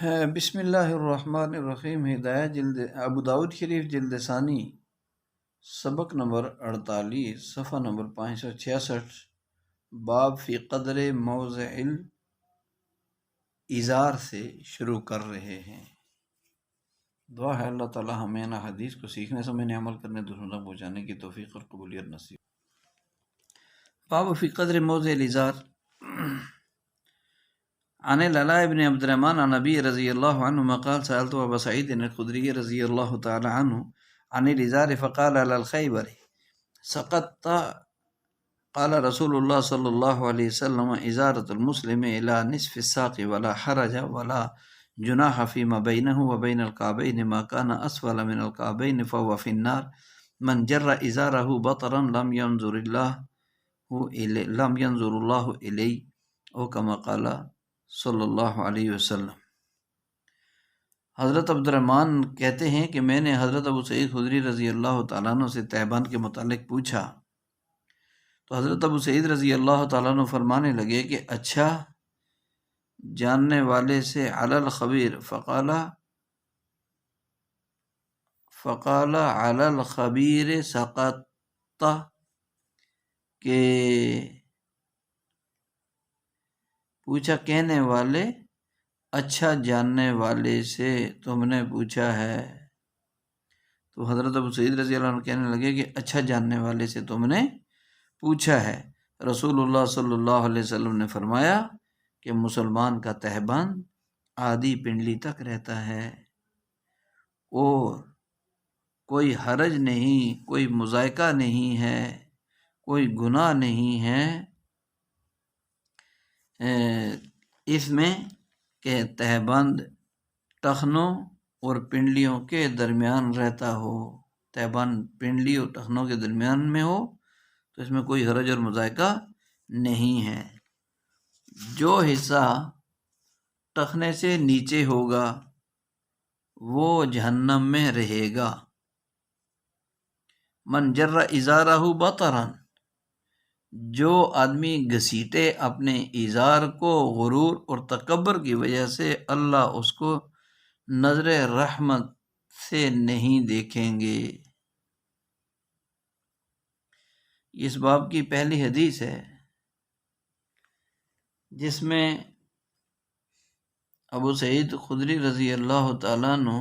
بسم اللہ الرحمن الرحیم۔ ہدایہ جلد ابو داؤد شریف جلد ثانی، سبق نمبر 48، صفحہ نمبر 566، باب فی قدر موضع الازار سے شروع کر رہے ہیں۔ دعا ہے اللہ تعالی ہمیں ان حدیث کو سیکھنے سمجھنے عمل کرنے دوسروں تک پہنچانے کی توفیق اور قبولیت نصیب۔ باب فی قدر موضع الازار عن العلاء بن عبد الرحمن عن نبی رضی اللہ عنہ قال سألت ابا سعید الخدری رضی اللہ تعالی عنہ عن الازار فقال على الخیبر سقطت قال رسول اللہ صلی اللہ علیہ وسلم ازارۃ المسلم الى نصف الساق ولا حرج ولا جناح فيما بينه وبين الكعبين ما كان اسفل من الكعبين فهو في النار من جر ازاره بطرا لم ينظر الله اليه او كما قال صلی اللہ علیہ وسلم۔ حضرت عبد الرحمن کہتے ہیں کہ میں نے حضرت ابو سعید خدری رضی اللہ تعالیٰ عنہ سے تہبند کے متعلق پوچھا تو حضرت ابو سعید رضی اللہ تعالیٰ عنہ فرمانے لگے کہ اچھا جاننے والے سے علی الخبیر فقال علی الخبیر سقطت، کہ پوچھا کہنے والے اچھا جاننے والے سے تم نے پوچھا ہے، تو حضرت ابو سعید رضی اللہ عنہ کہنے لگے کہ اچھا جاننے والے سے تم نے پوچھا ہے۔ رسول اللہ صلی اللہ علیہ وسلم نے فرمایا کہ مسلمان کا تہبند آدھی پنڈلی تک رہتا ہے اور کوئی حرج نہیں، کوئی مضائقہ نہیں ہے، کوئی گناہ نہیں ہے اس میں کہ تہبند ٹخنوں اور پنڈلیوں کے درمیان رہتا ہو۔ تہبند پنڈلی اور ٹخنوں کے درمیان میں ہو تو اس میں کوئی حرج اور مضائقہ نہیں ہے۔ جو حصہ ٹخنے سے نیچے ہوگا وہ جہنم میں رہے گا۔ من جر ازارہ بطرا، جو آدمی گھسیٹے اپنے ازار کو غرور اور تکبر کی وجہ سے، اللہ اس کو نظر رحمت سے نہیں دیکھیں گے۔ اس باب کی پہلی حدیث ہے جس میں ابو سعید خدری رضی اللہ تعالیٰ عنہ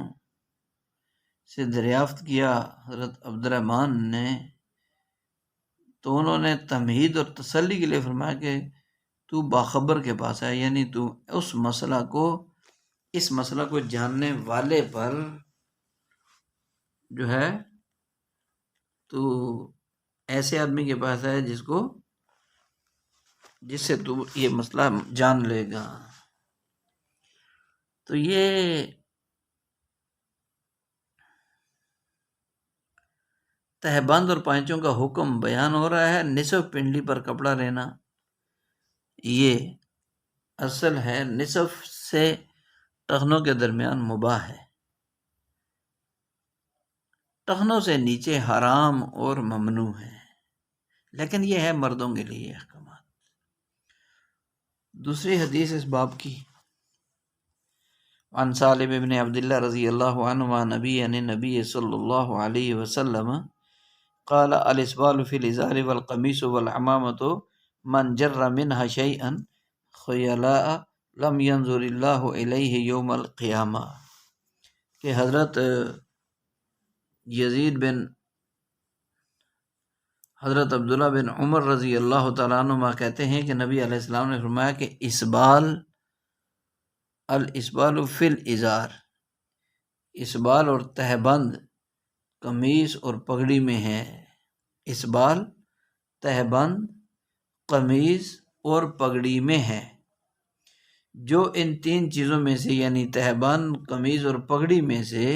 سے دریافت کیا حضرت عبد الرحمن نے، تو انہوں نے تمہید اور تسلی کے لیے فرمایا کہ تو باخبر کے پاس ہے، یعنی تو اس مسئلہ کو جاننے والے پر جو ہے تو ایسے آدمی کے پاس ہے جس سے تو یہ مسئلہ جان لے گا۔ تو یہ تہبند اور پائچوں کا حکم بیان ہو رہا ہے۔ نصف پنڈلی پر کپڑا لینا یہ اصل ہے، نصف سے ٹخنوں کے درمیان مباح ہے، ٹخنوں سے نیچے حرام اور ممنوع ہے، لیکن یہ ہے مردوں کے لیے احکامات۔ دوسری حدیث اس باب کی، عن سالم بن عبداللہ رضی اللہ عنہ عن نبی صلی اللہ علیہ وسلم قال الاسبال فی الازار والقمیص والعمامۃ من جر منها شیئا خیلاء لم ينظر اللہ الیہ یوم القیامہ، کہ حضرت عبداللہ بن عمر رضی اللہ تعالیٰ عنہ کہتے ہیں کہ نبی علیہ السلام نے فرمایا کہ الاسبال فی الازار، اسبال اور تہبند قمیص اور پگڑی میں ہے۔ اسبال تہبند قمیص اور پگڑی میں ہے۔ جو ان تین چیزوں میں سے یعنی تہبند، قمیص اور پگڑی میں سے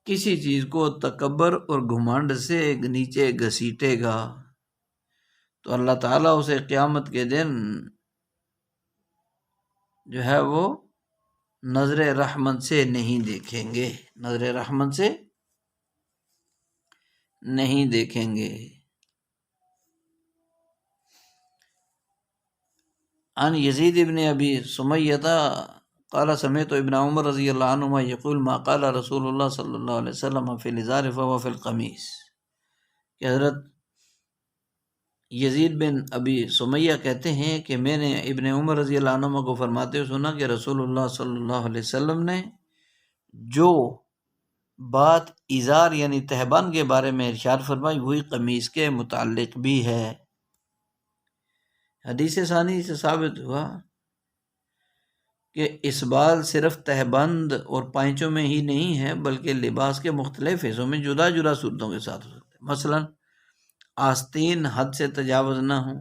کسی چیز کو تکبر اور گھمنڈ سے نیچے گھسیٹے گا تو اللہ تعالیٰ اسے قیامت کے دن جو ہے وہ نظر رحمت سے نہیں دیکھیں گے، نظر رحمت سے نہیں دیکھیں گے۔ عن یزید بن ابی سمیہ قال سمعت ابن عمر رضی اللہ عنہما یقول ما قال رسول اللہ صلی اللہ علیہ وسلم فی الازار فهو فی القمیص، کہ حضرت یزید بن ابی سمیہ کہتے ہیں کہ میں نے ابن عمر رضی اللہ عنہما کو فرماتے ہوئے سنا کہ رسول اللہ صلی اللہ علیہ وسلم نے جو بات ازار یعنی تہبند کے بارے میں ارشاد فرمائی وہی قمیص کے متعلق بھی ہے۔ حدیث ثانی سے ثابت ہوا کہ اسبال صرف تہبند اور پائچوں میں ہی نہیں ہے بلکہ لباس کے مختلف حصوں میں جدا جدا صورتوں کے ساتھ ہو سکتے ہیں۔ مثلا آستین حد سے تجاوز نہ ہو،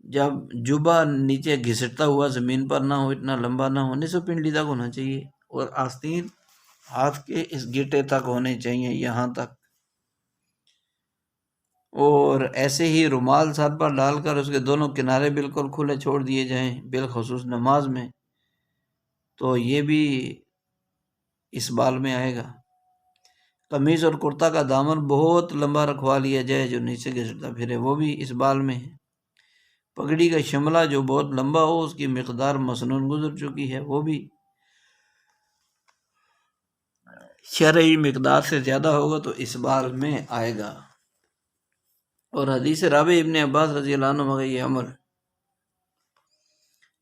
جب جبہ نیچے گھسٹتا ہوا زمین پر نہ ہو، اتنا لمبا نہ ہو، نصف پنڈلی تک ہونا چاہیے، اور آستین ہاتھ کے اس گٹے تک ہونے چاہیے، یہاں تک۔ اور ایسے ہی رومال سر پر ڈال کر اس کے دونوں کنارے بالکل کھلے چھوڑ دیے جائیں، بالخصوص نماز میں، تو یہ بھی اس بال میں آئے گا۔ قمیض اور کرتا کا دامن بہت لمبا رکھوا لیا جائے جو نیچے گھسٹتا پھرے، وہ بھی اس بال میں ہے۔ پگڑی کا شملہ جو بہت لمبا ہو، اس کی مقدار مسنون گزر چکی ہے، وہ بھی شرعی مقدار سے زیادہ ہوگا تو اس بال میں آئے گا۔ اور حدیث رابع ابن عباس رضی اللہ عنہ کا یہ امر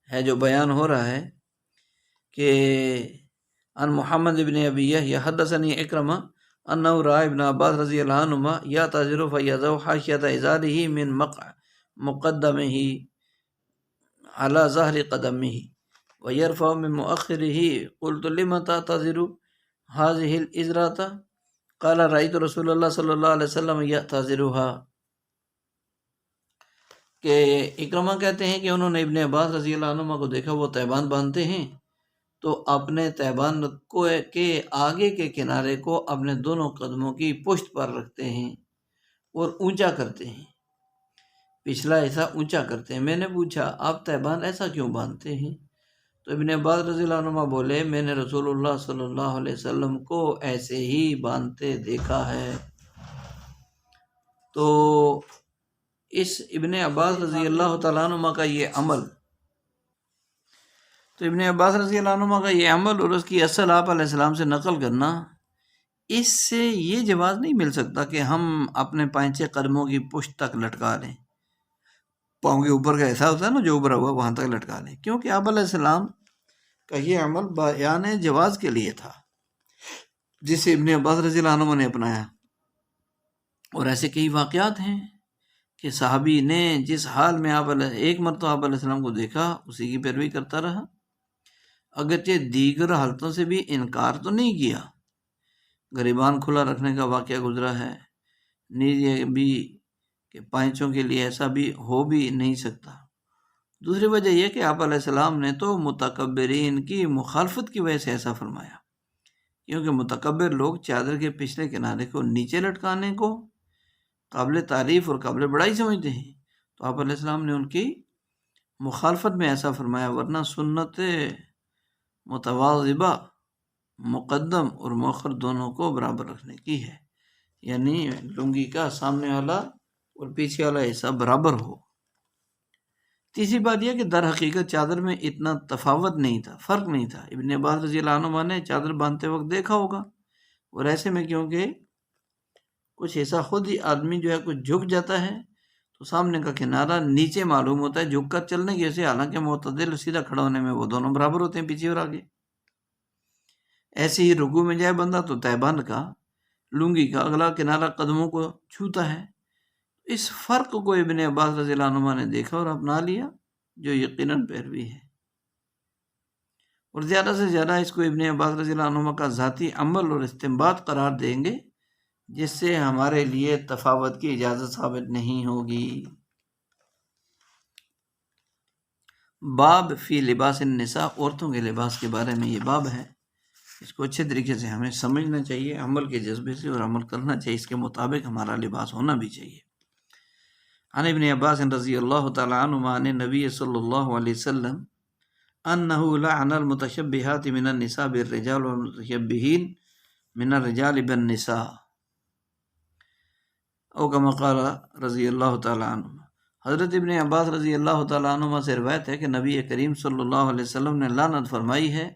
ہے جو بیان ہو رہا ہے کہ ان محمد ابن ابی یحیی حدثنی اکرمہ انہ رأى ابن عباس رضی اللہ عنہما یعتذر فیضع حاشیۃ ازارہ من مقدمہ علی ظہر قدمہ ویرفع من مؤخرہ، قلت لم تعتذر هذه الازرۃ قال رأیت رسول اللہ صلی اللہ علیہ وسلم یعتذرها، کہ اکرمہ کہتے ہیں کہ انہوں نے ابن عباس رضی اللہ عنہ کو دیکھا وہ تہبند باندھتے ہیں تو اپنے تہبند کو کے آگے کے کنارے کو اپنے دونوں قدموں کی پشت پر رکھتے ہیں اور اونچا کرتے ہیں، پچھلا حصہ اونچا کرتے ہیں۔ میں نے پوچھا آپ تہبند ایسا کیوں باندھتے ہیں؟ تو ابن عباس رضی اللہ عنہ بولے میں نے رسول اللہ صلی اللہ علیہ وسلم کو ایسے ہی باندھتے دیکھا ہے۔ تو اس ابن عباس رضی اللہ تعالیٰ عنہ کا یہ عمل، تو ابن عباس رضی اللہ عنہ کا یہ عمل اور اس کی اصل آپ علیہ السلام سے نقل کرنا، اس سے یہ جواز نہیں مل سکتا کہ ہم اپنے پائنچے قدموں کی پشت تک لٹکا لیں، پاؤں کے اوپر کا ایسا ہوتا ہے نا جو اوپر ہوا وہاں تک لٹکا لیں، کیونکہ آپ علیہ السلام کا یہ عمل بیان جواز کے لیے تھا جسے ابن عباس رضی اللہ عنہ نے اپنایا۔ اور ایسے کئی واقعات ہیں کہ صحابی نے جس حال میں ایک مرتبہ آپ علیہ السلام کو دیکھا اسی کی پیروی کرتا رہا، اگرچہ دیگر حالتوں سے بھی انکار تو نہیں کیا۔ گریبان کھلا رکھنے کا واقعہ گزرا ہے، نیز یہ بھی کہ پائنچوں کے لیے ایسا بھی ہو بھی نہیں سکتا۔ دوسری وجہ یہ کہ آپ علیہ السلام نے تو متکبرین کی مخالفت کی وجہ سے ایسا فرمایا، کیونکہ متکبر لوگ چادر کے پچھلے کنارے کو نیچے لٹکانے کو قابل تعریف اور قابل بڑائی سمجھتے ہیں، تو آپ علیہ السلام نے ان کی مخالفت میں ایسا فرمایا، ورنہ سنت متواضبہ مقدم اور مؤخر دونوں کو برابر رکھنے کی ہے، یعنی لنگی کا سامنے والا اور پیچھے والا حصہ برابر ہو۔ تیسری بات یہ کہ در حقیقت چادر میں اتنا تفاوت نہیں تھا، فرق نہیں تھا۔ ابن عباس رضی اللہ عنہ نے چادر باندھتے وقت دیکھا ہوگا، اور ایسے میں کیونکہ کچھ ایسا خود ہی آدمی جو ہے کچھ جھک جاتا ہے تو سامنے کا کنارہ نیچے معلوم ہوتا ہے، جھک کر چلنے کی وجہ سے، حالانکہ معتدل سیدھا کھڑا ہونے میں وہ دونوں برابر ہوتے ہیں، پیچھے اور آگے۔ ایسے ہی رکوع میں جائے بندہ تو تہبند کا لنگی کا اگلا کنارہ قدموں کو چھوتا ہے۔ اس فرق کو ابن عباس رضی اللہ عنہ نے دیکھا اور اپنا لیا، جو یقیناً پیروی ہے، اور زیادہ سے زیادہ اس کو ابن عباس رضی اللہ عنہ کا ذاتی عمل اور استنباط قرار دیں گے، جس سے ہمارے لیے تفاوت کی اجازت ثابت نہیں ہوگی۔ باب فی لباس النساء، عورتوں کے لباس کے بارے میں یہ باب ہے، اس کو اچھے طریقے سے ہمیں سمجھنا چاہیے، عمل کے جذبے سے، اور عمل کرنا چاہیے، اس کے مطابق ہمارا لباس ہونا بھی چاہیے۔ عن ابن عباس رضی اللہ تعالی عنہما عن نبی صلی اللہ علیہ وسلم انہ لعن المتشبہات من النساء بالرجال والمتشبہین من الرجال بالنساء، او کما قال رضی اللہ تعالی عنہ۔ حضرت ابن عباس رضی اللہ تعالیٰ عنہما سے روایت ہے کہ نبی کریم صلی اللہ علیہ وسلم نے لعنت فرمائی ہے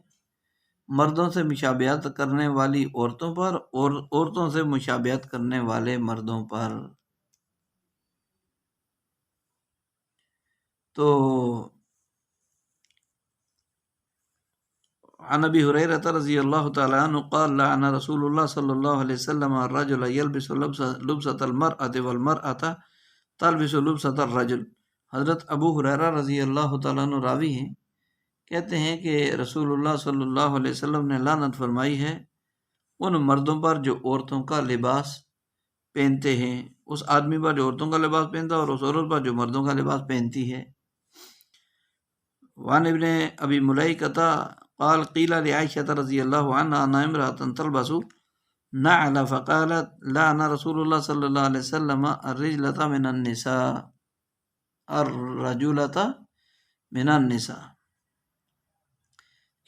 مردوں سے مشابہت کرنے والی عورتوں پر اور عورتوں سے مشابہت کرنے والے مردوں پر۔ تو عن ابی ہریرہ رضی اللہ تعالی عنہ قال لعن رسول اللہ صلی اللہ علیہ وسلم الرجل يلبس لبسة المرأة والمرأة تلبس لبسة الرجل۔ حضرت ابو ہریرہ رضی اللہ تعالیٰ عنہ راوی ہیں، کہتے ہیں کہ رسول اللہ صلی اللہ علیہ وسلم نے لعنت فرمائی ہے ان مردوں پر جو عورتوں کا لباس پہنتے ہیں، اس آدمی پر جو عورتوں کا لباس پہنتا ہے اور اس عورت پر جو مردوں کا لباس پہنتی ہے۔ وعن ابن ابی ملیکۃ قال قیل لعائشة رضی اللہ عنہا ان امرأة تلبس نعل فقالت لعن رسول اللہ صلی اللہ علیہ وسلم الرجلة من النساء الرجلة من النساء،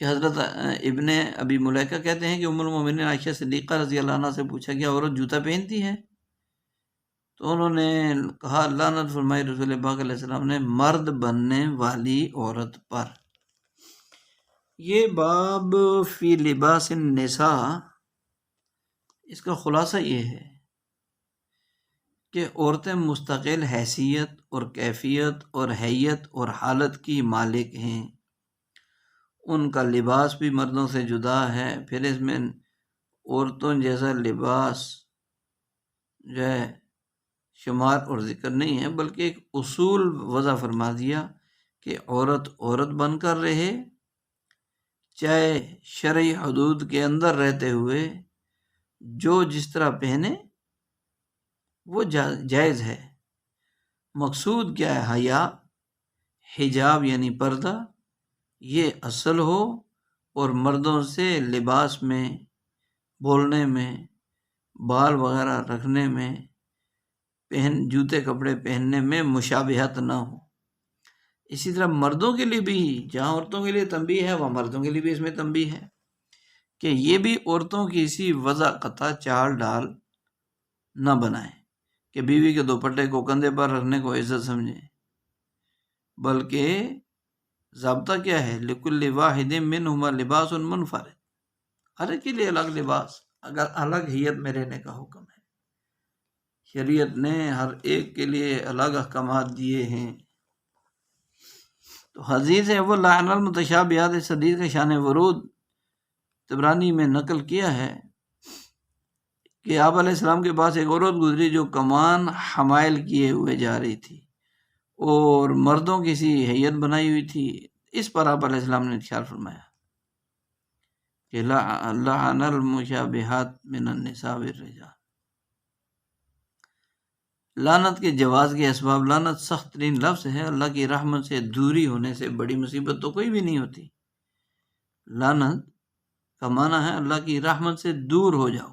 کہ حضرت ابن ابی ملیکہ کہتے ہیں کہ ام المومنین عائشہ صدیقہ رضی اللہ عنہ سے پوچھا کہ عورت جوتا پہنتی ہے؟ تو انہوں نے کہا لعنت فرمائی رسول پاک علیہ السلام نے مرد بننے والی عورت پر۔ یہ باب فی لباس النساء، اس کا خلاصہ یہ ہے کہ عورتیں مستقل حیثیت اور کیفیت اور حیت اور حالت کی مالک ہیں، ان کا لباس بھی مردوں سے جدا ہے، پھر اس میں عورتوں جیسا لباس جو ہے شمار اور ذکر نہیں ہے، بلکہ ایک اصول وضع فرما دیا کہ عورت عورت بن کر رہے، چاہے شرعی حدود کے اندر رہتے ہوئے جو جس طرح پہنے وہ جائز ہے۔ مقصود کیا ہے؟ حیا، حجاب یعنی پردہ، یہ اصل ہو، اور مردوں سے لباس میں، بولنے میں، بال وغیرہ رکھنے میں، جوتے کپڑے پہننے میں مشابہت نہ ہو۔ اسی طرح مردوں کے لیے بھی، جہاں عورتوں کے لیے تنبیہ ہے وہاں مردوں کے لیے بھی اس میں تنبیہ ہے کہ یہ بھی عورتوں کی اسی وضع قطع چال ڈال نہ بنائیں کہ بیوی کے دوپٹے کو کندھے پر رکھنے کو عزت سمجھیں، بلکہ ضابطہ کیا ہے؟ لکل واحد منہما لباس منفرد، ہر ایک کے لیے الگ لباس، اگر الگ حیت میں رہنے کا حکم ہے۔ شریعت نے ہر ایک کے لیے الگ احکامات دیے ہیں۔ تو حدیث ہے وہ لعن المتشابہات، اس حدیث کا شان ورود طبرانی میں نقل کیا ہے کہ آپ علیہ السلام کے پاس ایک عورت گزری جو کمان حمائل کیے ہوئے جا رہی تھی اور مردوں کی سی حیت بنائی ہوئی تھی۔ اس پر آپ علیہ السلام نے ارشاد فرمایا کہ لعن المشابہات من النساء والرجال۔ لعنت کے جواز کے اسباب، لعنت سخت ترین لفظ ہے، اللہ کی رحمت سے دوری ہونے سے بڑی مصیبت تو کوئی بھی نہیں ہوتی۔ لعنت کا معنی ہے اللہ کی رحمت سے دور ہو جاؤ،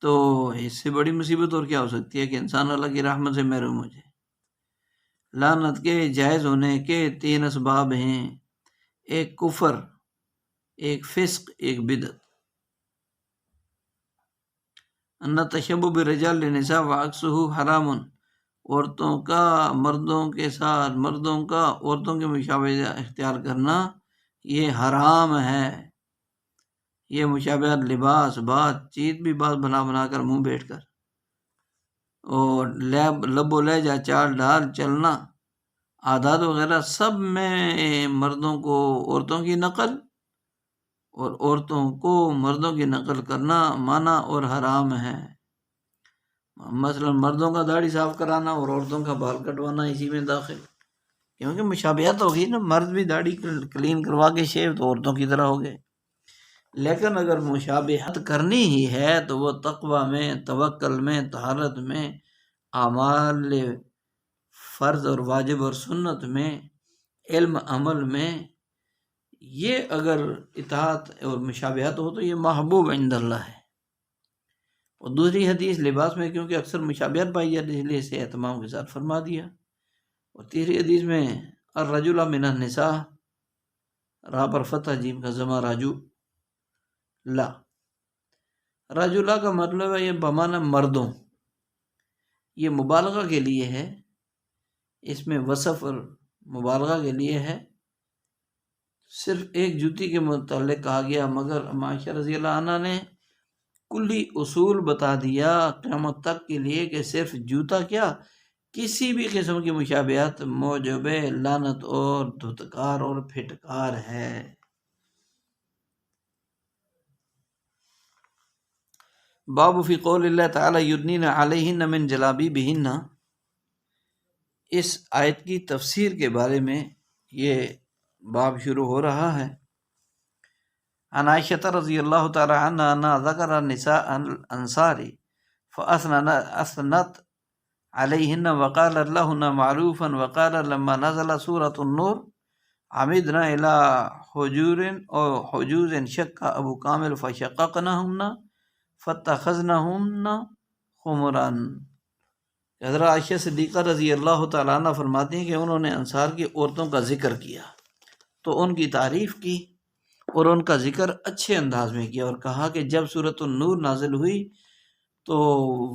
تو اس سے بڑی مصیبت اور کیا ہو سکتی ہے کہ انسان اللہ کی رحمت سے محروم ہو جائے۔ لعنت کے جائز ہونے کے 3 اسباب ہیں، ایک کفر، ایک فسق، ایک بدعت۔ ان تشبہ بالرجال للنساء وعکسہ حرام، عورتوں کا مردوں کے ساتھ، مردوں کا عورتوں کے مشابہت اختیار کرنا یہ حرام ہے۔ یہ مشابہت لباس، بات چیت بھی بات بنا کر منہ بیٹھ کر، اور لب و لہجہ، چال ڈھال، چلنا، عادات وغیرہ سب میں مردوں کو عورتوں کی نقل اور عورتوں کو مردوں کی نقل کرنا منع اور حرام ہے۔ مثلا مردوں کا داڑھی صاف کرانا اور عورتوں کا بال کٹوانا اسی میں داخل، کیونکہ مشابہت ہوگی نا، مرد بھی داڑھی کلین کروا کے شیو تو عورتوں کی طرح ہو گئے۔ لیکن اگر مشابہت کرنی ہی ہے تو وہ تقوی میں، توکل میں، طہارت میں، اعمال فرض اور واجب اور سنت میں، علم عمل میں، یہ اگر اطاعت اور مشابہت ہو تو یہ محبوب عند اللہ ہے۔ اور دوسری حدیث لباس میں کیونکہ اکثر مشابہت پائی جاتی ہے اس لیے اسے اہتمام کے ساتھ فرما دیا۔ اور تیسری حدیث میں الرجل من النساء، را پر فتح، جیم کا ضمہ راجو لا، رجلا کا مطلب ہے یہ بمانہ مردوں، یہ مبالغہ کے لیے ہے، اس میں وصف اور مبالغہ کے لیے ہے۔ صرف ایک جوتی کے متعلق کہا گیا، مگر عائشہ رضی اللہ عنہ نے کلی اصول بتا دیا قیامت تک کے لیے کہ صرف جوتا کیا، کسی بھی قسم کی مشابہت موجب لعنت اور دھتکار اور پھٹکار ہے۔ باب فی قول اللہ تعالی یدنین علیہن من جلابیبہن، اس آیت کی تفسیر کے بارے میں یہ باب شروع ہو رہا ہے۔ عن عائشہ رضی اللہ تعالی عنہ ذکر نساء الانصار فاثنت علیہن وقال لہن معروفا وقال لما نزل سورة النور عمدنا الى حجوز شق ابو کامل فشققنہن فاتخذنہن خمرا۔ حضرت عائشہ صدیقہ رضی اللہ تعالیٰ عنہ فرماتی ہیں کہ انہوں نے انصار کی عورتوں کا ذکر کیا تو ان کی تعریف کی اور ان کا ذکر اچھے انداز میں کیا، اور کہا کہ جب سورۃ النور نازل ہوئی تو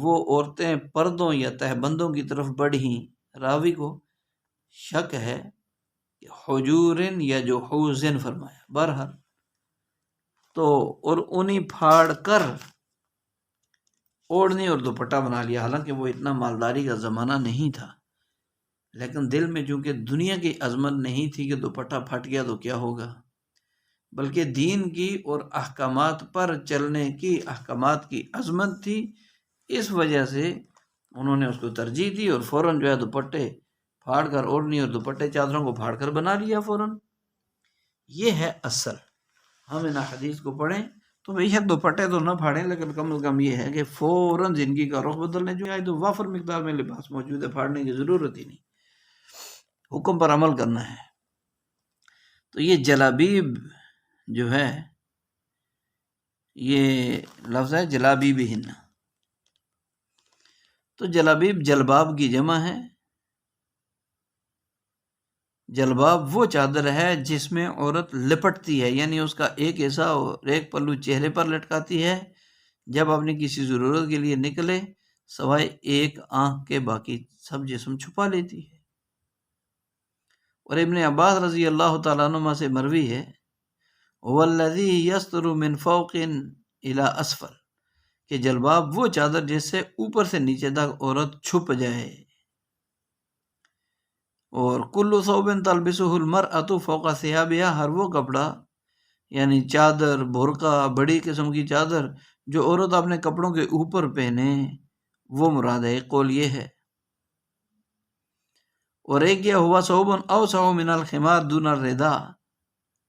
وہ عورتیں پردوں یا تہبندوں کی طرف بڑھیں۔ راوی کو شک ہے کہ حجورن یا جو حوزن فرمایا، بہرحال تو اور انہیں پھاڑ کر اوڑھنی اور دوپٹہ بنا لیا، حالانکہ وہ اتنا مالداری کا زمانہ نہیں تھا، لیکن دل میں چونکہ دنیا کی عظمت نہیں تھی کہ دوپٹہ پھٹ گیا تو کیا ہوگا، بلکہ دین کی اور احکامات پر چلنے کی، احکامات کی عظمت تھی، اس وجہ سے انہوں نے اس کو ترجیح دی اور فوراً جو ہے دوپٹے پھاڑ کر اوڑھنی اور دوپٹے چادروں کو پھاڑ کر بنا لیا فوراً۔ یہ ہے اصل۔ ہم ان حدیث کو پڑھیں تو بے شک دوپٹے تو نہ پھاڑیں، لیکن کم از کم یہ ہے کہ فوراً زندگی کا رخ بدلنے جو ہے تو وافر مقدار میں لباس موجود ہے، پھاڑنے کی ضرورت ہی نہیں، حکم پر عمل کرنا ہے۔ تو یہ جلابیب جو ہے یہ لفظ ہے جلابیبہن، تو جلابیب جلباب کی جمع ہے۔ جلباب وہ چادر ہے جس میں عورت لپٹتی ہے، یعنی اس کا ایک حصہ اور ایک پلو چہرے پر لٹکاتی ہے جب اپنی کسی ضرورت کے لیے نکلے، سوائے ایک آنکھ کے باقی سب جسم چھپا لیتی ہے۔ اور ابن عباس رضی اللہ تعالیٰ عنہ سے مروی ہے وَالَّذِي يَسْتُرُ مِنْ فَوْقٍ إِلَىٰ أَسْفَلٍ، کہ جلباب وہ چادر جس سے اوپر سے نیچے تک عورت چھپ جائے۔ اور کل ثوب تلبسہ المرأۃ فوق ثیابہا، ہر وہ کپڑا یعنی چادر، برقع، بڑی قسم کی چادر جو عورت اپنے کپڑوں کے اوپر پہنے، وہ مراد ہے۔ ایک قول یہ ہے، اور ایک یہ ہوا ثوب اوسع من الخمار دون الرداء۔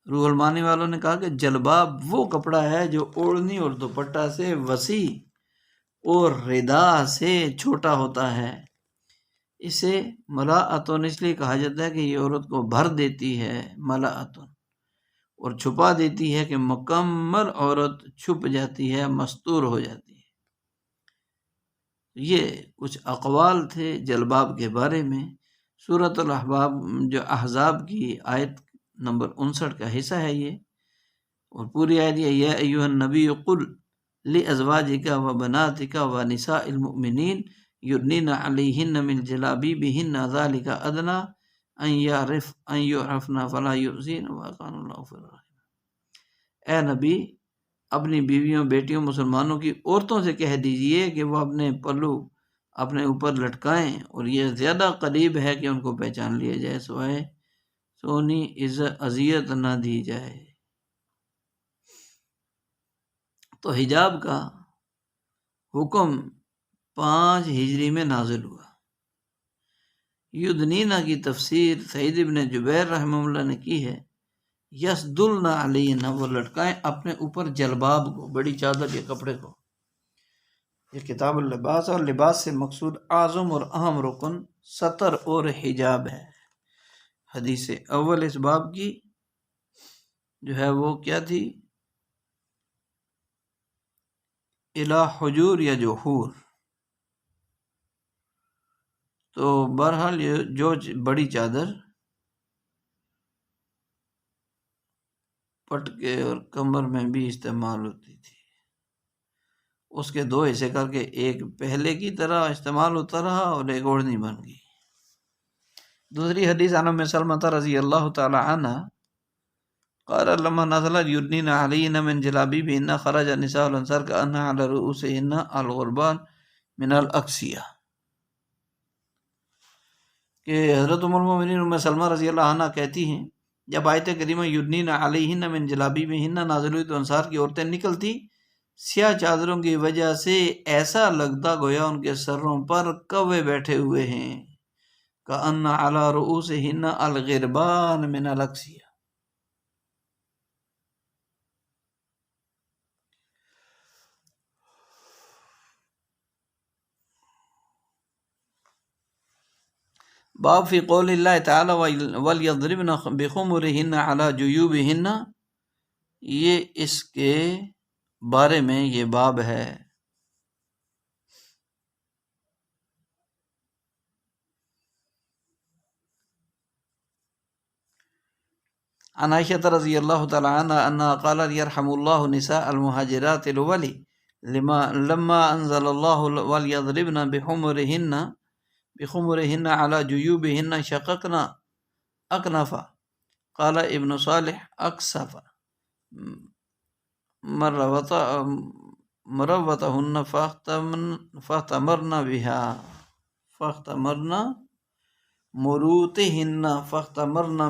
روح المانی والوں نے کہا کہ جلباب وہ کپڑا ہے جو اوڑھنی اور دوپٹہ سے وسیع اور ردا سے چھوٹا ہوتا ہے۔ اسے ملاءتن اس لیے کہا جاتا ہے کہ یہ عورت کو بھر دیتی ہے، ملاءتن، اور چھپا دیتی ہے کہ مکمل عورت چھپ جاتی ہے، مستور ہو جاتی ہے۔ یہ کچھ اقوال تھے جلباب کے بارے میں۔ سورۃ الاحزاب جو احزاب کی آیت نمبر 59 کا حصہ ہے یہ، اور پوری آیت یہ، یا ایھا النبی قل لازواجک وبناتک ونساء المؤمنین یدنین علیہن من جلابیبہن ذلک ادنی ان یعرفن فلا یؤذین وکان اللہ غفورا رحیما۔ اے نبی، اپنی بیویوں، بیٹیوں، مسلمانوں کی عورتوں سے کہہ دیجئے کہ وہ اپنے پلو اپنے اوپر لٹکائیں، اور یہ زیادہ قریب ہے کہ ان کو پہچان لیا جائے، سوائے سونی اذیت نہ دی جائے۔ تو حجاب کا حکم 5 ہجری میں نازل ہوا۔ یدنینا کی تفسیر سعید ابن جبیر رحمہ اللہ نے کی ہے، یسدلن علیہن، وہ لٹکائیں اپنے اوپر جلباب کو، بڑی چادر کے کپڑے کو۔ یہ کتاب اللباس، اور لباس سے مقصود اعظم اور اہم رکن ستر اور حجاب ہے۔ حدیث اول اس باب کی جو ہے وہ کیا تھی؟ الی حجور یا جو حور، تو بہرحال یہ جو بڑی چادر پٹ کے اور کمر میں بھی استعمال ہوتی تھی، اس کے دو حصے کر کے ایک پہلے کی طرح استعمال ہوتا رہا اور ایک اوڑھنی بن گئی۔ دوسری حدیث عن ام سلمۃ رضی اللہ تعالی عنہ قال لما نزلت يدنين عليهن من جلابيبهن خرج النساء الانصار كأن على رؤوسهن الغربان من الاقصیہ، کہ حضرت ام المؤمنین ام سلمہ رضی اللہ عنہ کہتی ہیں جب آیت کریمہ یدنین علیہن من جلابیبہن نازل ہوئی تو انصار کی عورتیں نکلتی سیاہ چادروں کی وجہ سے ایسا لگتا گویا ان کے سروں پر کوے بیٹھے ہوئے ہیں، کأن علی رؤوسہن الغربان من الاقصیہ۔ باب فی قول اللہ تعالی وَلْيَضْرِبْنَ بِخُمُرِهِنَّ عَلَى جُيُوبِهِنَّ، یہ اس کے بارے میں یہ باب ہے۔ عن عائشہ رضی اللہ تعالی عنہ انہا قالت یرحم اللہ نساء المہاجرات الولی لما انزل اللہ وَلْيَضْرِبْنَ بخمرهن على جيوبهن شققنا أكنفا، قال ابن صالح أكسف مروتهن فاختمرن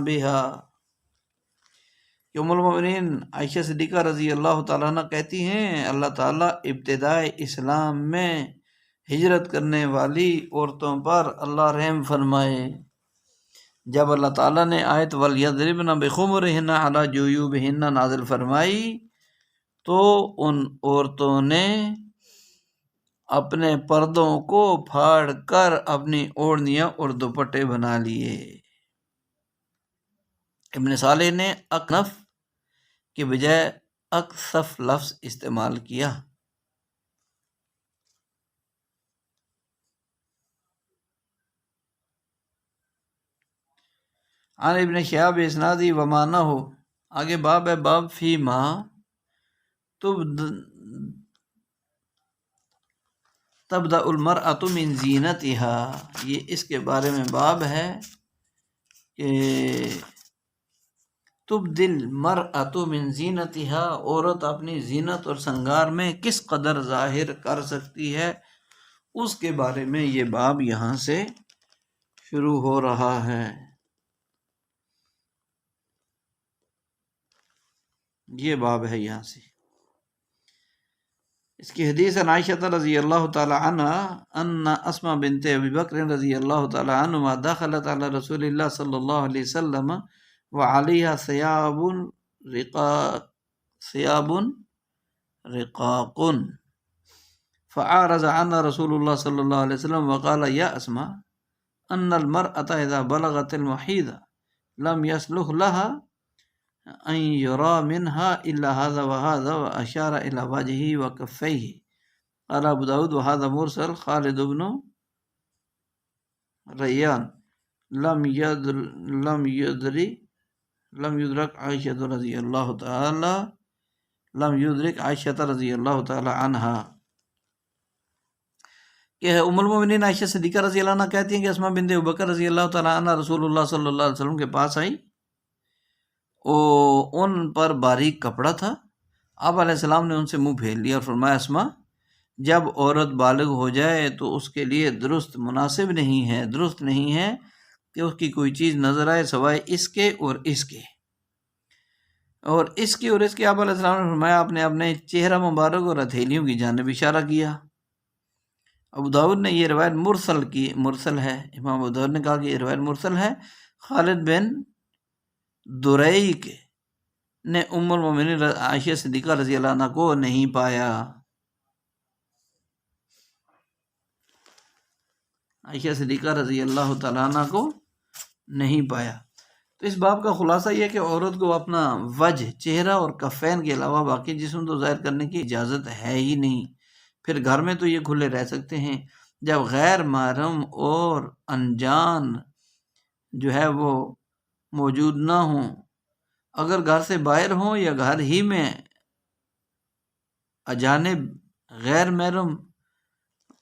بها۔ کہ ام المؤمنین عائشہ صدیقہ رضی اللہ تعالیٰ عنہ کہتی ہیں اللہ تعالیٰ ابتدائے اسلام میں ہجرت کرنے والی عورتوں پر اللہ رحم فرمائے، جب اللہ تعالیٰ نے آیت وَلْيَضْرِبْنَ بِخُمُرِهِنَّ عَلَى جُيُوبِهِنَّ نازل فرمائی تو ان عورتوں نے اپنے پردوں کو پھاڑ کر اپنی اوڑھنیاں اور دوپٹے بنا لیے۔ ابن صالح نے اکنف کے بجائے اکثف لفظ استعمال کیا۔ عن ابن شہاب اسنادی ومانہ ہو، آگے باب ہے باب فی ما تبدأ المرأة من زینتها، یہ اس کے بارے میں باب ہے کہ تبدل المرأة من زینتها، عورت اپنی زینت اور سنگار میں کس قدر ظاہر کر سکتی ہے، اس کے بارے میں یہ باب یہاں سے شروع ہو رہا ہے۔ یہ باب ہے یہاں سے۔ اس کی حدیث عن عائشہ رضی اللہ تعالی عنہ ان اسماء بنت ابی بکر رضی اللہ تعالی عنہما دخلت علی رسول اللہ صلی اللہ علیہ وسلم وعلیہا ثیاب رقاق فعارض عنها رسول اللہ صلی اللہ علیہ وسلم وقال یا اسماء ان المرأة اذا بلغت المحیض لم يصلح لها ان یرا منها الا هذا وهذا واشار الى وجهه وكفيه، قال ابو داود وهذا مرسل خالد بن ریان لم يدرك عائشة رضی اللہ تعالی عنہا، کہ ام المؤمنین عائشہ صدیقہ رضی اللہ عنہ کہتی ہیں کہ اسماء بنت ابو بکر رضی اللہ تعالی عنہ رسول اللہ صلی اللہ علیہ وسلم کے پاس آئی، ان پر باریک کپڑا تھا، آپ علیہ السلام نے ان سے منہ پھیر لیا اور فرمایا اسماء جب عورت بالغ ہو جائے تو اس کے لیے درست نہیں ہے کہ اس کی کوئی چیز نظر آئے سوائے اس کے اور اس کے آپ علیہ السلام نے فرمایا آپ نے اپنے چہرہ مبارک اور ہتھیلیوں کی جانب اشارہ کیا۔ ابو داؤد نے یہ روایت مرسل ہے، امام ابو داؤد نے کہا کہ یہ روایت مرسل ہے، خالد بن دریک نے ام المؤمنین عائشہ صدیقہ رضی اللہ عنہ کو نہیں پایا، عائشہ صدیقہ رضی اللہ تعالیٰ عنہ کو نہیں پایا۔ تو اس باب کا خلاصہ یہ ہے کہ عورت کو اپنا وجہ، چہرہ اور کفین کے علاوہ باقی جسم تو ظاہر کرنے کی اجازت ہے ہی نہیں، پھر گھر میں تو یہ کھلے رہ سکتے ہیں، جب غیر محرم اور انجان جو ہے وہ موجود نہ ہوں، اگر گھر سے باہر ہوں یا گھر ہی میں اجانب غیر محرم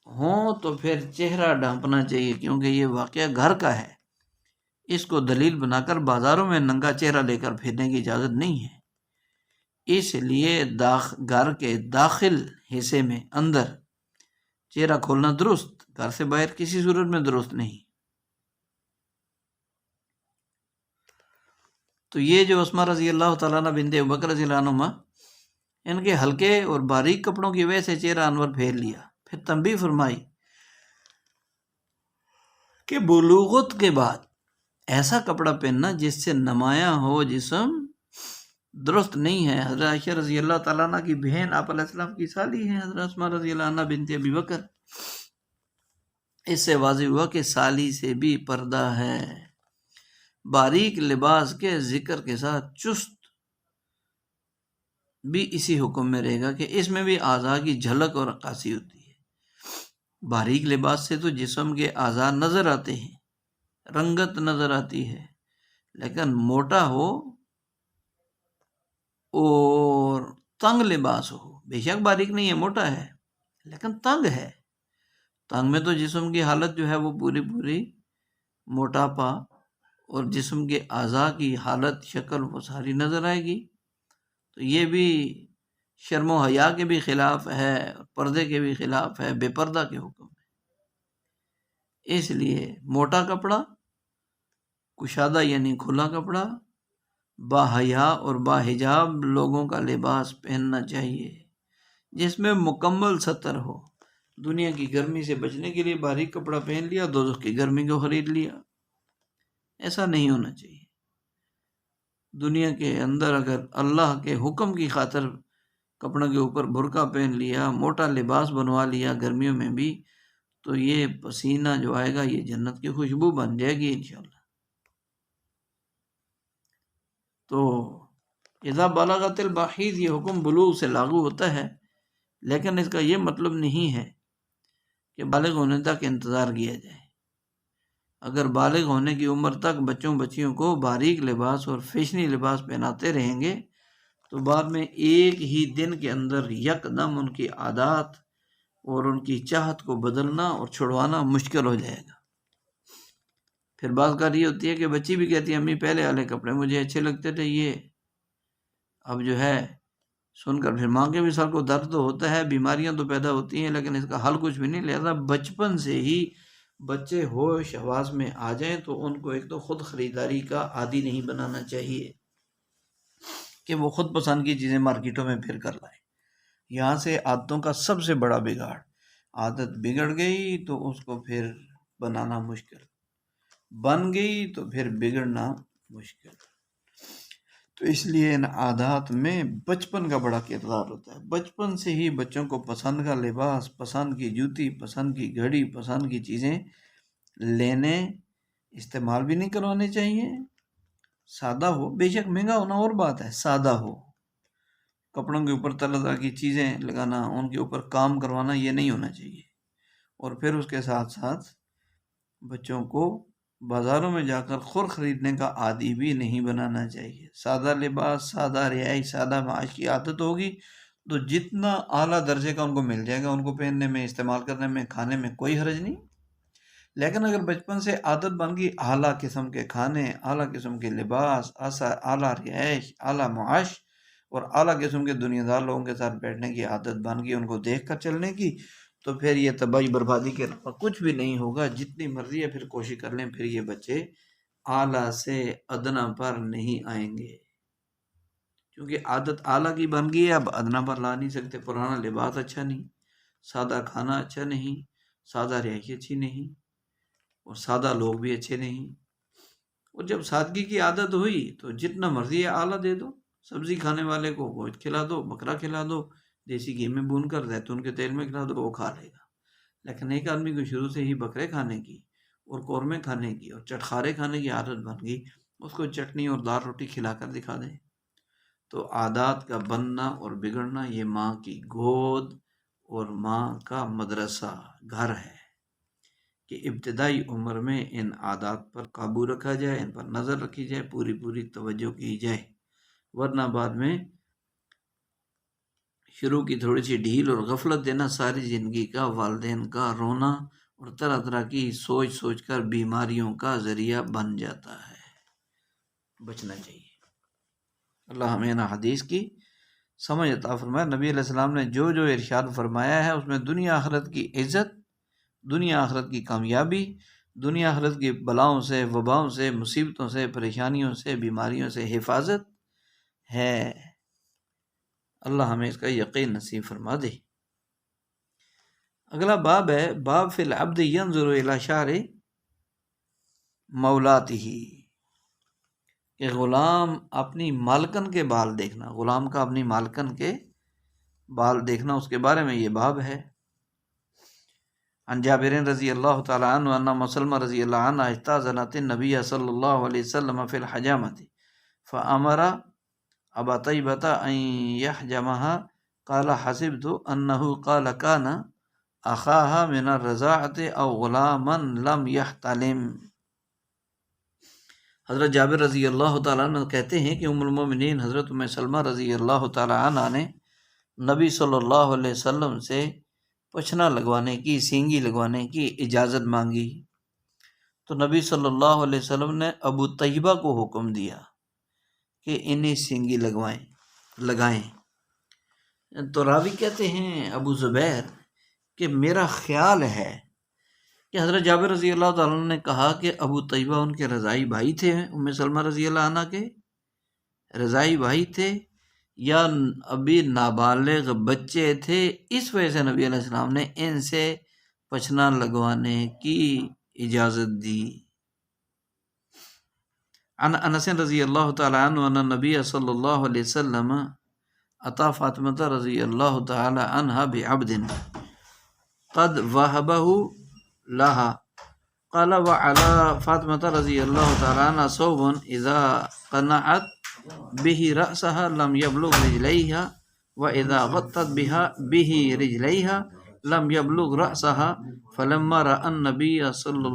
ہوں تو پھر چہرہ ڈھانپنا چاہیے، کیونکہ یہ واقعہ گھر کا ہے، اس کو دلیل بنا کر بازاروں میں ننگا چہرہ لے کر پھرنے کی اجازت نہیں ہے۔ اس لیے گھر کے داخل حصے میں اندر چہرہ کھولنا درست، گھر سے باہر کسی صورت میں درست نہیں۔ تو یہ جو اسماء رضی اللہ تعالیٰ عنہ بنت ابوبکر رضی اللہ عنہما، ان کے ہلکے اور باریک کپڑوں کی وجہ سے چہرہ انور پھیر لیا۔ پھر تنبیہ فرمائی کہ بلوغت کے بعد ایسا کپڑا پہننا جس سے نمایاں ہو جسم درست نہیں ہے۔ حضرت عائشہ رضی اللہ تعالیٰ عنہ کی بہن آپ علیہ السلام کی سالی ہیں حضرت اسماء رضی اللہ عنہ بنت ابی بکر۔ اس سے واضح ہوا کہ سالی سے بھی پردہ ہے۔ باریک لباس کے ذکر کے ساتھ چست بھی اسی حکم میں رہے گا کہ اس میں بھی اعضاء کی جھلک اور عکاسی ہوتی ہے۔ باریک لباس سے تو جسم کے اعضاء نظر آتے ہیں، رنگت نظر آتی ہے، لیکن موٹا ہو اور تنگ لباس ہو، بے شک باریک نہیں ہے، موٹا ہے لیکن تنگ ہے، تنگ میں تو جسم کی حالت جو ہے وہ پوری موٹاپا اور جسم کے اعضاء کی حالت شکل وہ ساری نظر آئے گی۔ تو یہ بھی شرم و حیا کے بھی خلاف ہے، پردے کے بھی خلاف ہے، بے پردہ کے حکم ہے۔ اس لیے موٹا کپڑا، کشادہ یعنی کھلا کپڑا، باحیا اور باحجاب لوگوں کا لباس پہننا چاہیے جس میں مکمل ستر ہو۔ دنیا کی گرمی سے بچنے کے لیے باریک کپڑا پہن لیا، دوزخ کی گرمی کو خرید لیا، ایسا نہیں ہونا چاہیے۔ دنیا کے اندر اگر اللہ کے حکم کی خاطر کپڑوں کے اوپر برقع پہن لیا، موٹا لباس بنوا لیا گرمیوں میں بھی، تو یہ پسینہ جو آئے گا یہ جنت کی خوشبو بن جائے گی انشاءاللہ۔ تو اذا بلغت الباحیض، یہ حکم بلوغ سے لاگو ہوتا ہے، لیکن اس کا یہ مطلب نہیں ہے کہ بالغ ہونے تک انتظار کیا جائے۔ اگر بالغ ہونے کی عمر تک بچیوں کو باریک لباس اور فیشنی لباس پہناتے رہیں گے تو بعد میں ایک ہی دن کے اندر یکدم ان کی عادات اور ان کی چاہت کو بدلنا اور چھڑوانا مشکل ہو جائے گا۔ پھر بات کر یہ ہوتی ہے کہ بچی بھی کہتی ہے امی پہلے والے کپڑے مجھے اچھے لگتے تھے، یہ اب جو ہے سن کر پھر ماں کے بھی سر کو درد تو ہوتا ہے، بیماریاں تو پیدا ہوتی ہیں، لیکن اس کا حل کچھ بھی نہیں۔ لہذا بچپن سے ہی بچے ہوش حواس میں آ جائیں تو ان کو ایک تو خود خریداری کا عادی نہیں بنانا چاہیے کہ وہ خود پسند کی چیزیں مارکیٹوں میں پھر کر لائیں۔ یہاں سے عادتوں کا سب سے بڑا بگاڑ، عادت بگڑ گئی تو اس کو پھر بنانا مشکل، بن گئی تو پھر بگڑنا مشکل۔ تو اس لیے ان عادات میں بچپن کا بڑا کردار ہوتا ہے۔ بچپن سے ہی بچوں کو پسند کا لباس، پسند کی جوتی، پسند کی گھڑی، پسند کی چیزیں لینے، استعمال بھی نہیں کروانے چاہیے۔ سادہ ہو، بے شک مہنگا ہونا اور بات ہے، سادہ ہو، کپڑوں کے اوپر طرح طرح کی چیزیں لگانا، ان کے اوپر کام کروانا، یہ نہیں ہونا چاہیے۔ اور پھر اس کے ساتھ ساتھ بچوں کو بازاروں میں جا کر خور خریدنے کا عادی بھی نہیں بنانا چاہیے۔ سادہ لباس، سادہ رہائش، سادہ معاش کی عادت ہوگی تو جتنا اعلیٰ درجے کا ان کو مل جائے گا، ان کو پہننے میں، استعمال کرنے میں، کھانے میں کوئی حرج نہیں۔ لیکن اگر بچپن سے عادت بن گئی اعلیٰ قسم کے کھانے، اعلیٰ قسم کے لباس، اعلیٰ رہائش، اعلیٰ معاش اور اعلیٰ قسم کے دنیا دار لوگوں کے ساتھ بیٹھنے کی عادت بن گئی، ان کو دیکھ کر چلنے کی، تو پھر یہ تباہی بربادی کے علاوہ کچھ بھی نہیں ہوگا۔ جتنی مرضی ہے پھر کوشش کر لیں، پھر یہ بچے اعلیٰ سے ادنا پر نہیں آئیں گے، کیونکہ عادت اعلیٰ کی بن گئی ہے، اب ادنا پر لا نہیں سکتے۔ پرانا لباس اچھا نہیں، سادہ کھانا اچھا نہیں، سادہ رہائش اچھی نہیں، اور سادہ لوگ بھی اچھے نہیں۔ اور جب سادگی کی عادت ہوئی تو جتنا مرضی ہے اعلیٰ دے دو، سبزی کھانے والے کو گوشت کھلا دو، بکرا کھلا دو، دیسی گھی میں بھون کر زیتون کے تیل میں کھلا دو، وہ کھا لے گا۔ لیکن ایک آدمی کو شروع سے ہی بکرے کھانے کی اور قورمے کھانے کی اور چٹخارے کھانے کی عادت بن گئی، اس کو چٹنی اور دال روٹی کھلا کر دکھا دیں۔ تو عادات کا بننا اور بگڑنا یہ ماں کی گود اور ماں کا مدرسہ گھر ہے کہ ابتدائی عمر میں ان عادات پر قابو رکھا جائے، ان پر نظر رکھی جائے، پوری توجہ کی جائے، ورنہ بعد میں شروع کی تھوڑی سی ڈھیل اور غفلت دینا ساری زندگی کا والدین کا رونا اور طرح طرح کی سوچ سوچ کر بیماریوں کا ذریعہ بن جاتا ہے۔ بچنا چاہیے۔ اللہ ہمیں نا حدیث کی سمجھ عطا فرمائے۔ نبی علیہ السلام نے جو جو ارشاد فرمایا ہے اس میں دنیا آخرت کی عزت، دنیا آخرت کی کامیابی، دنیا آخرت کی بلاؤں سے، وباؤں سے، مصیبتوں سے، پریشانیوں سے، بیماریوں سے حفاظت ہے۔ اللہ ہمیں اس کا یقین نصیب فرما دے۔ اگلا باب ہے باب فی العبد ینظر الی شعر مولاته، کہ غلام اپنی مالکن کے بال دیکھنا، غلام کا اپنی مالکن کے بال دیکھنا، اس کے بارے میں یہ باب ہے۔ عن جابر رضی اللہ تعالی عنہ ان ام سلمہ رضی اللہ عنہ استاذنت النبی صلی اللہ علیہ وسلم فی الحجامۃ فامر ابا طیبۃ ان یحجمها قال حسبت انه قال كان اخاها من الرضاعۃ او غلاما لم يحتلم۔ حضرت جابر رضی اللہ تعالیٰ عنہ کہتے ہیں کہ ام المومنین حضرت ام سلمہ رضی اللہ تعالیٰ عنہ نے نبی صلی اللہ علیہ وسلم سے پچھنا لگوانے کی، سینگی لگوانے کی اجازت مانگی، تو نبی صلی اللہ علیہ وسلم نے ابو طیبہ کو حکم دیا کہ انہیں سینگی لگائیں۔ تو راوی کہتے ہیں ابو زبیر کہ میرا خیال ہے کہ حضرت جابر رضی اللہ تعالیٰ عنہ نے کہا کہ ابو طیبہ ان کے رضائی بھائی تھے، ام سلمہ رضی اللہ عنہ کے رضائی بھائی تھے، یا ابھی نابالغ بچے تھے، اس وجہ سے نبی علیہ السلام نے ان سے پچھنا لگوانے کی اجازت دی۔ عن انس رضی اللہ تعالی عنہ ان النبی صلی اللہ علیہ وسلم عطا فاطمہ رضی اللہ تعالی عنہ بعبد قد وهبه لها قال وعلى فاطمة رضی اللہ تعالی عنہ صوب اذا قنعت به رأسها لم يبلغ رجليها واذا غطت به رجليها لم يبلغ رأسها فلما رأى النبي صلى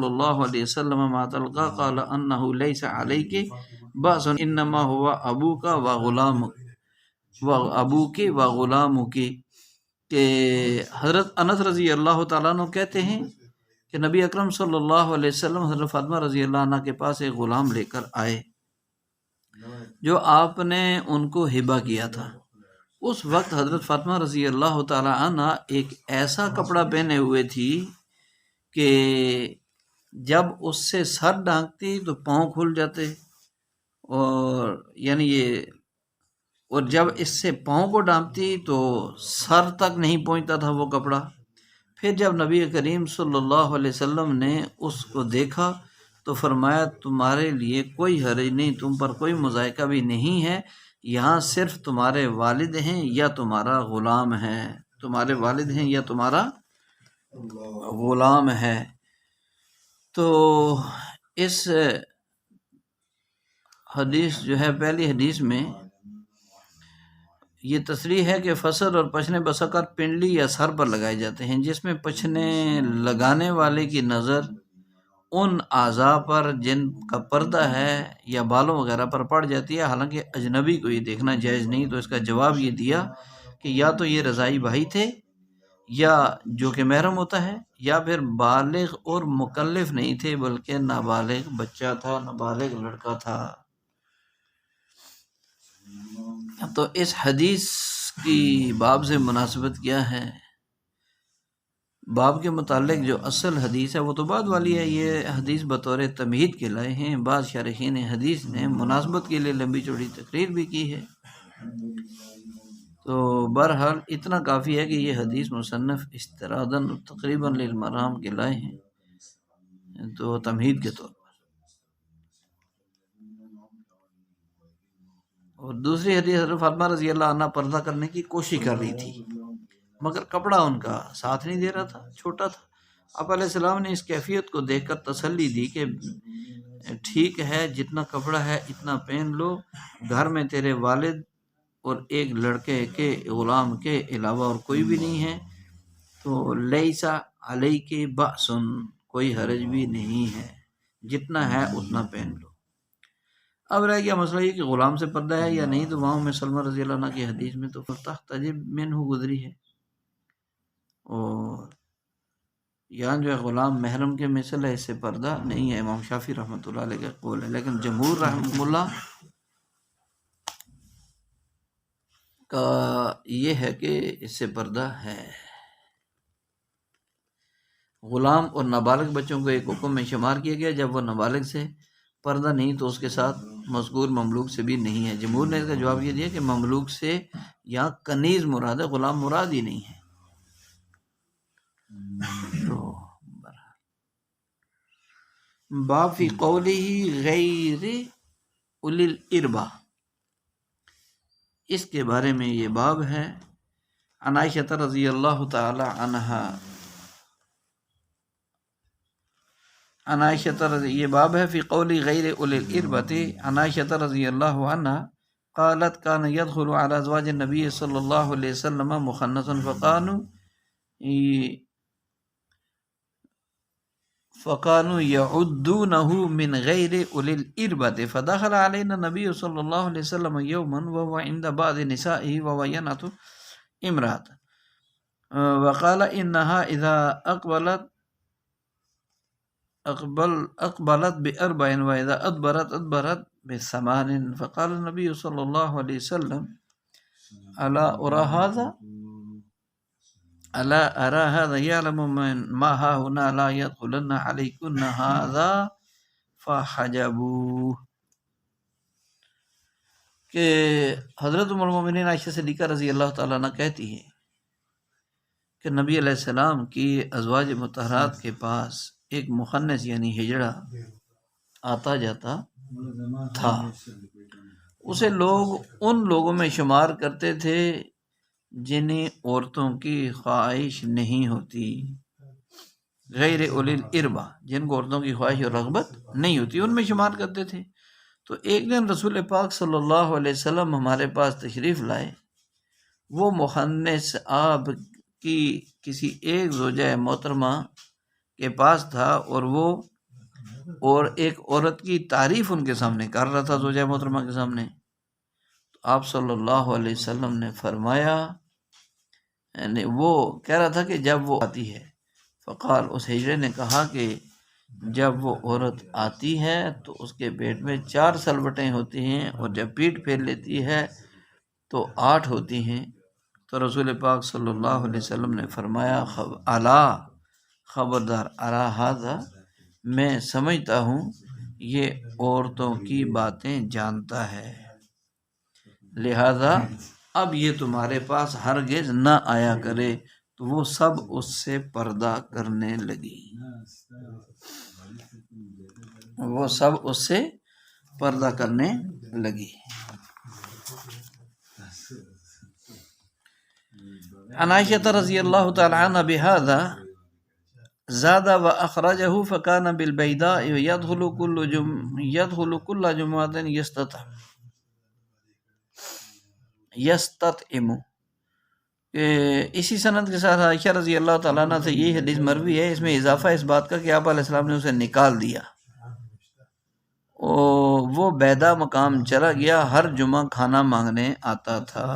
الله عليه وسلم ما تلقى قال انه ليس عليك بأس انما هو ابوك وغلامك۔ کہ حضرت انس رضی اللہ تعالیٰ عنہ کہتے ہیں کہ نبی اکرم صلی اللہ علیہ وسلم حضرت فاطمہ رضی اللہ عنہ کے پاس ایک غلام لے کر آئے جو آپ نے ان کو ہبہ کیا تھا۔ اس وقت حضرت فاطمہ رضی اللہ تعالی عنہ ایک ایسا کپڑا پہنے ہوئے تھی کہ جب اس سے سر ڈھانکتی تو پاؤں کھل جاتے، اور جب اس سے پاؤں کو ڈھانپتی تو سر تک نہیں پہنچتا تھا وہ کپڑا۔ پھر جب نبی کریم صلی اللہ علیہ وسلم نے اس کو دیکھا تو فرمایا تمہارے لیے کوئی حرج نہیں، تم پر کوئی مضائقہ بھی نہیں ہے، یہاں صرف تمہارے والد ہیں یا تمہارا غلام ہے، تمہارے والد ہیں یا تمہارا غلام ہے۔ تو اس حدیث جو ہے پہلی حدیث میں یہ تصریح ہے کہ فصل اور پچھنے بسکر پنڈلی یا سر پر لگائے جاتے ہیں، جس میں پچھنے لگانے والے کی نظر ان اعضاء پر جن کا پردہ ہے یا بالوں وغیرہ پر پڑ جاتی ہے، حالانکہ اجنبی کو یہ دیکھنا جائز نہیں۔ تو اس کا جواب یہ دیا کہ یا تو یہ رضائی بھائی تھے یا جو کہ محرم ہوتا ہے، یا پھر بالغ اور مکلف نہیں تھے بلکہ نابالغ بچہ تھا، نابالغ لڑکا تھا۔ تو اس حدیث کی باب سے مناسبت کیا ہے؟ باب کے متعلق جو اصل حدیث ہے وہ تو بعد والی ہے، یہ حدیث بطور تمہید کے لائے ہیں۔ بعض شارحین حدیث نے مناسبت کے لیے لمبی چوڑی تقریر بھی کی ہے۔ تو بہرحال اتنا کافی ہے کہ یہ حدیث مصنف استرادن تقریباً للمرام کے لائے ہیں، تو تمہید کے طور پر۔ اور دوسری حدیث حضرت فاطمہ رضی اللہ عنہ پردہ کرنے کی کوشش کر رہی تھی مگر کپڑا ان کا ساتھ نہیں دے رہا تھا، چھوٹا تھا۔ آپ علیہ السلام نے اس کیفیت کو دیکھ کر تسلی دی کہ ٹھیک ہے، جتنا کپڑا ہے اتنا پہن لو، گھر میں تیرے والد اور ایک لڑکے کے غلام کے علاوہ اور کوئی بھی نہیں ہے، تو لیسا علیک بأس، کوئی حرج بھی نہیں ہے، جتنا ہے اتنا پہن لو۔ اب رہ گیا مسئلہ یہ کہ غلام سے پردہ ہے یا نہیں، تو وہاں میں سلمہ رضی اللہ عنہ کی حدیث میں تو تحتجب منہ گزری ہے، اور یہاں جو ہے غلام محرم کے مثل ہے، اس سے پردہ نہیں ہے، امام شافعی رحمۃ اللہ علیہ کا قول ہے، لیکن جمہور رحمۃ اللہ کا یہ ہے کہ اس سے پردہ ہے۔ غلام اور نابالغ بچوں کو ایک حکم میں شمار کیا گیا، جب وہ نابالغ سے پردہ نہیں تو اس کے ساتھ مذکور مملوک سے بھی نہیں ہے۔ جمہور نے اس کا جواب یہ دیا کہ مملوک سے یہاں کنیز مراد ہے، غلام مراد ہی نہیں ہے۔ تو باب فی قولہ غیر اولی الاربہ، اس کے بارے میں یہ باب ہے۔ عن عائشہ رضی اللہ تعالی عنہا، عن عائشہ رضی، یہ باب ہے فی قول غیر اولی الاربۃ، عن عائشہ رضی اللہ عنہا قالت کان يدخل على ازواج النبی صلی اللہ علیہ وسلم مخنثا فكانوا يعدونه من غير أولي الإربة، فدخل علينا النبي صلى الله عليه وسلم يوما وهو عند بعض نسائه وهو ينعت امرأة، وقال إنها إذا أقبلت بأربع وإذا أدبرت بثمان، فقال النبي صلى الله عليه وسلم ألا أرى هذا يعلم من ما ها هنا لا يدخلن عليكن هذا فحجبوه، کہ حضرت ام المؤمنین عائشہ صدیقہ رضی اللہ تعالیٰ عنہ کہتی ہے کہ نبی علیہ السلام کی ازواج مطہرات کے پاس ایک مخنث یعنی ہجڑا آتا جاتا تھا، اسے لوگ ان لوگوں میں شمار کرتے تھے جنہیں عورتوں کی خواہش نہیں ہوتی، غیر اولی الاربہ، جن کو عورتوں کی خواہش اور رغبت نہیں ہوتی، ان میں شمار کرتے تھے۔ تو ایک دن رسول پاک صلی اللہ علیہ وسلم ہمارے پاس تشریف لائے، وہ مخنث آپ کی کسی ایک زوجہ محترمہ کے پاس تھا، اور ایک عورت کی تعریف ان کے سامنے کر رہا تھا، زوجہ محترمہ کے سامنے۔ تو آپ صلی اللہ علیہ وسلم نے فرمایا، یعنی وہ کہہ رہا تھا کہ جب وہ آتی ہے، فقال، اس ہجڑے نے کہا کہ جب وہ عورت آتی ہے تو اس کے پیٹ میں 4 سلوٹیں ہوتی ہیں، اور جب پیٹ پھیر لیتی ہے تو 8 ہوتی ہیں۔ تو رسول پاک صلی اللہ علیہ وسلم نے فرمایا، الا، خبردار، ارا ھذا، میں سمجھتا ہوں یہ عورتوں کی باتیں جانتا ہے، لہذا اب یہ تمہارے پاس ہرگز نہ آیا کرے۔ تو وہ سب اس سے پردہ کرنے لگی، وہ سب اس سے پردہ کرنے لگی۔ عن عائشہ رضی اللہ تعالی عنہ بہذا زاد واخرجہ فکان بالبیداء يدخل كل جمعۃ یستطعم، اسی سند کے ساتھ عائشہ رضی اللہ تعالیٰ عنہ سے یہی حدیث مروی ہے، اس میں اضافہ اس بات کا کہ آپ علیہ السلام نے اسے نکال دیا، وہ بیدا مقام چلا گیا، ہر جمعہ کھانا مانگنے آتا تھا۔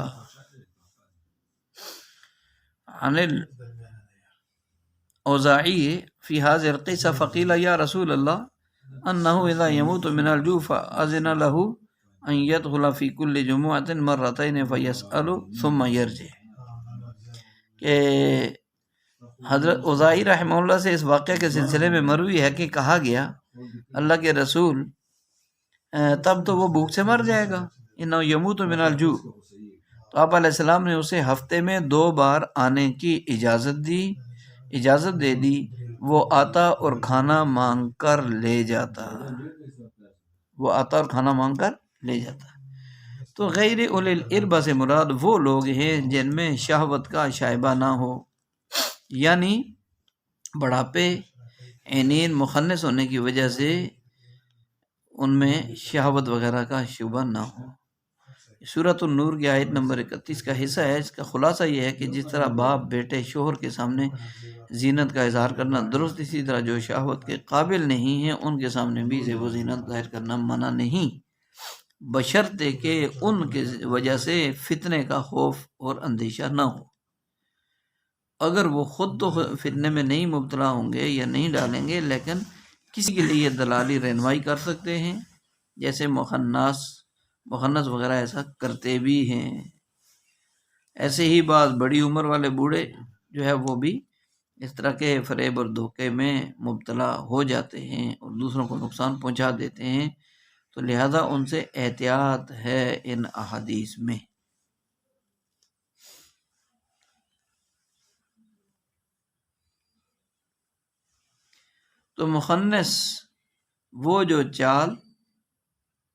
عن الاوزاعی فی هذه القصہ فقیل یا رسول اللہ انه اذا يموت من الجوع فاذن له ان يدخل في كل جمعة مرتين فيسأل ثم يرجع، کہ حضرت اوزاعی رحمہ اللہ سے اس واقعہ کے سلسلے میں مروی ہے کہ کہا گیا، اللہ کے رسول تب تو وہ بھوک سے مر جائے گا، انه يموت من الجوع، تو آپ علیہ السلام نے اسے ہفتے میں 2 بار آنے کی اجازت دے دی، وہ آتا اور کھانا مانگ کر لے جاتا، وہ آتا اور کھانا مانگ کر لے جاتا۔ تو غیر اولی الاربہ سے مراد وہ لوگ ہیں جن میں شہوت کا شائبہ نہ ہو، یعنی بڑھاپے، عینین، مخنث ہونے کی وجہ سے ان میں شہوت وغیرہ کا شبہ نہ ہو۔ سورۃ النور کی آیت نمبر 31 کا حصہ ہے۔ اس کا خلاصہ یہ ہے کہ جس طرح باپ بیٹے شوہر کے سامنے زینت کا اظہار کرنا درست، اسی طرح جو شہوت کے قابل نہیں ہیں ان کے سامنے بھی زیب و زینت ظاہر کرنا منع نہیں۔ بشرطے کہ ان کی وجہ سے فتنے کا خوف اور اندیشہ نہ ہو۔ اگر وہ خود تو فتنے میں نہیں مبتلا ہوں گے یا نہیں ڈالیں گے، لیکن کسی کے لیے دلالی رہنمائی کر سکتے ہیں، جیسے مخنث وغیرہ ایسا کرتے بھی ہیں۔ ایسے ہی بعض بڑی عمر والے بوڑھے جو ہے وہ بھی اس طرح کے فریب اور دھوکے میں مبتلا ہو جاتے ہیں اور دوسروں کو نقصان پہنچا دیتے ہیں، تو لہذا ان سے احتیاط ہے ان احادیث میں۔ تو مخنث وہ جو چال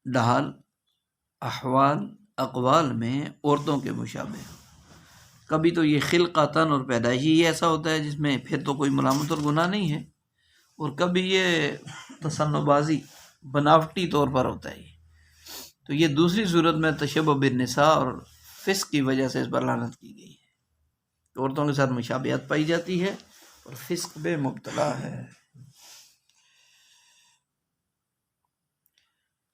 ڈھال احوال اقوال میں عورتوں کے مشابہ، کبھی تو یہ خلقاتن اور پیدائشی ہی ایسا ہوتا ہے جس میں پھر تو کوئی ملامت اور گناہ نہیں ہے، اور کبھی یہ تصنع بازی بناوٹی طور پر ہوتا ہے۔ تو یہ دوسری صورت میں تشبہ بالنساء اور فسق کی وجہ سے اس پر لعنت کی گئی ہے، عورتوں کے ساتھ مشابہت پائی جاتی ہے اور فسق میں مبتلا ہے۔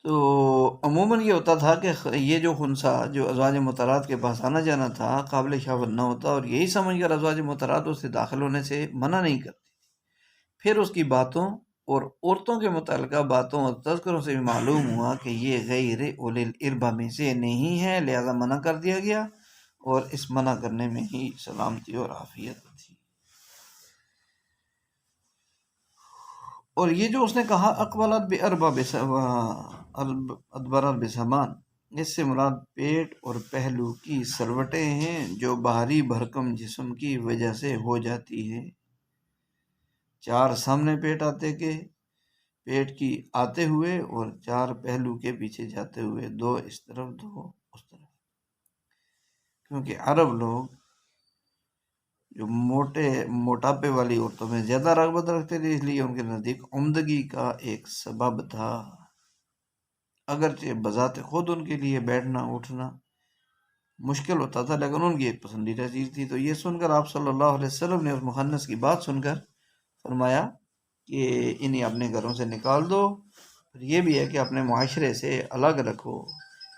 تو عموماً یہ ہوتا تھا کہ یہ جو خنثی جو ازواج مطہرات کے پاس آنا جانا تھا قابل شہوت نہ ہوتا، اور یہی سمجھ کر ازواج مطہرات اس سے داخل ہونے سے منع نہیں کرتی تھی۔ پھر اس کی باتوں اور عورتوں کے متعلقہ باتوں اور تذکروں سے بھی معلوم ہوا کہ یہ غیر اولی الاربہ میں سے نہیں ہے، لہذا منع کر دیا گیا، اور اس منع کرنے میں ہی سلامتی اور عافیت تھی۔ اور یہ جو اس نے کہا اقبلت باربع ادبرت بسمان، اس سے مراد پیٹ اور پہلو کی سروٹیں ہیں جو باہری بھرکم جسم کی وجہ سے ہو جاتی ہے۔ 4 سامنے پیٹ کی آتے ہوئے اور 4 پہلو کے پیچھے جاتے ہوئے، 2 اس طرف 2 اس طرف، کیونکہ عرب لوگ جو موٹاپے والی عورتوں میں زیادہ رغبت رکھتے تھے، اس لیے ان کے نزدیک عمدگی کا ایک سبب تھا، اگرچہ بذات خود ان کے لیے بیٹھنا اٹھنا مشکل ہوتا تھا، لیکن ان کی ایک پسندیدہ چیز تھی۔ تو یہ سن کر آپ صلی اللہ علیہ وسلم نے اس مخنث کی بات سن کر فرمایا کہ انہیں اپنے گھروں سے نکال دو، اور یہ بھی ہے کہ اپنے معاشرے سے الگ رکھو،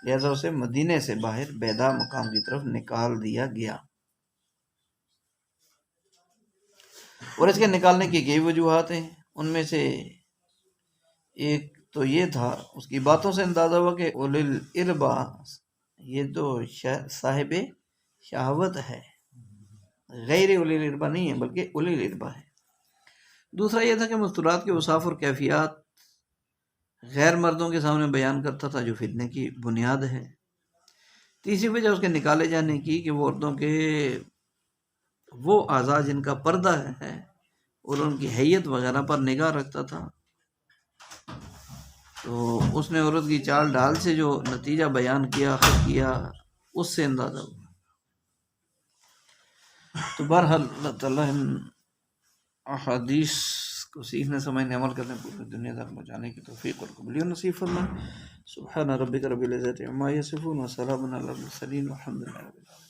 لہذا اسے مدینے سے باہر بیدا مقام کی طرف نکال دیا گیا۔ اور اس کے نکالنے کی کئی وجوہات ہیں، ان میں سے ایک تو یہ تھا، اس کی باتوں سے اندازہ ہوا کہ اولی الاربہ یہ تو صاحب شہوت ہے، غیر اولی الاربہ نہیں ہے بلکہ اولی الاربہ ہے۔ دوسرا یہ تھا کہ مستورات کے اوصاف اور کیفیات غیر مردوں کے سامنے بیان کرتا تھا، جو فتنے کی بنیاد ہے۔ تیسری وجہ اس کے نکالے جانے کی کہ وہ عورتوں کے وہ اعضاء جن کا پردہ ہے اور ان کی حیت وغیرہ پر نگاہ رکھتا تھا، تو اس نے عورت کی چال ڈھال سے جو نتیجہ بیان کیا اس سے اندازہ ہوا۔ تو بہرحال اللہ تعالیٰ ان احادیث کو سیکھنے سمجھنے عمل کرنے پوری دنیا تک پہنچانے کی توفیق اور قبولیت نصیب فرمائے۔ سبحان ربک رب العزۃ عما یصفون وسلام علی المرسلین والحمد للہ رب العالمین۔